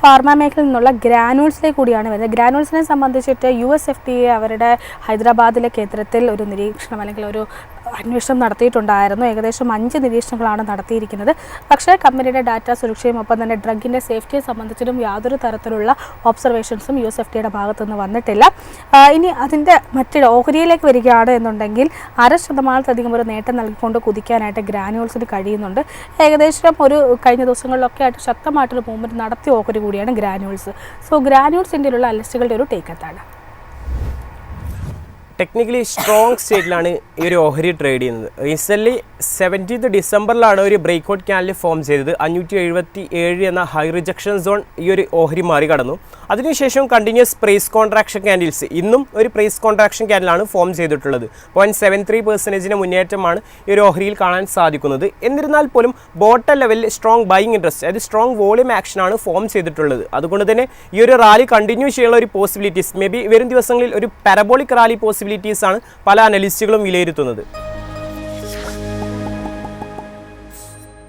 Pharma മേഖലയിൽ നിന്നുള്ള ഗ്രാനൂൾസിലേക്ക് കൂടിയാണ് വരുന്നത്. ഗ്രാനൂൾസിനെ സംബന്ധിച്ചിട്ട് USFDA അവരുടെ ഹൈദരാബാദിലെ കേന്ദ്രത്തിൽ ഒരു നിരീക്ഷണം അല്ലെങ്കിൽ ഒരു അന്വേഷണം നടത്തിയിട്ടുണ്ടായിരുന്നു. ഏകദേശം 5 നിരീക്ഷണങ്ങളാണ് നടത്തിയിരിക്കുന്നത്. പക്ഷേ കമ്പനിയുടെ ഡാറ്റ സുരക്ഷയും ഒപ്പം തന്നെ ഡ്രഗിൻ്റെ സേഫ്റ്റിയെ സംബന്ധിച്ചിട്ടും യാതൊരു തരത്തിലുള്ള ഒബ്സർവേഷൻസും USFDAയുടെ ഭാഗത്തുനിന്ന് വന്നിട്ടില്ല. ഇനി അതിൻ്റെ മറ്റൊരു ഓഹരിയിലേക്ക് വരികയാണ് എന്നുണ്ടെങ്കിൽ 0.5% ഒരു നേട്ടം നൽകിക്കൊണ്ട് കുതിക്കാനായിട്ട് ഗ്രാനൂൾസിന് കഴിയുന്നുണ്ട്. ഏകദേശം ഒരു കഴിഞ്ഞ ദിവസങ്ങളിലൊക്കെ ആയിട്ട് ശക്തമായിട്ടൊരു മൂവ്മെൻറ്റ് നടത്തിയ ഓഹരി കൂടിയാണ് ഗ്രാനൂൾസ്. സോ ഗ്രാനൂൾസ് ഇന്ത്യയിലുള്ള അലിസ്റ്റുകളുടെ ഒരു ടേക്ക് എന്താണ്? ടെക്നിക്കലി സ്ട്രോങ് സ്റ്റേറ്റിലാണ് ഈ ഒരു ഓഹരി ട്രേഡ് ചെയ്യുന്നത്. റീസെൻ്റ്ലി 17th ഡിസംബറിലാണ് ഒരു ബ്രേക്ക് ഔട്ട് ക്യാൻഡിൽ ഫോം ചെയ്തത്. 577 എന്ന ഹൈ റിജക്ഷൻ സോൺ ഈ ഒരു ഓഹരി മറികടന്നു. അതിനുശേഷം കണ്ടിന്യൂസ് പ്രൈസ് കോൺട്രാക്ഷൻ ക്യാൻഡിൽസ് ഇന്നും ഒരു പ്രൈസ് കോൺട്രാക്ഷൻ ക്യാൻഡിലാണ് ഫോം ചെയ്തിട്ടുള്ളത്. 0.73% മുന്നേറ്റമാണ് ഈ ഒരു ഓഹരിയിൽ കാണാൻ സാധിക്കുന്നത്. എന്നിരുന്നാൽ പോലും ബോട്ടം ലെവലിൽ സ്ട്രോങ് ബൈയിങ് ഇൻട്രസ്റ്റ്, അതായത് സ്ട്രോങ് വോളിയം ആക്ഷനാണ് ഫോം ചെയ്തിട്ടുള്ളത്. അതുകൊണ്ട് തന്നെ ഈ ഒരു റാലി കണ്ടിന്യൂ ചെയ്യാനുള്ള ഒരു പോസിബിലിറ്റീസ്, മേ ബി വരും ദിവസങ്ങളിൽ ഒരു പാരബോളിക് റാലി പോസിബിലിറ്റീസ് ആണ് പല അനലിസ്റ്റുകളും വിലയിരുത്തുന്നത്.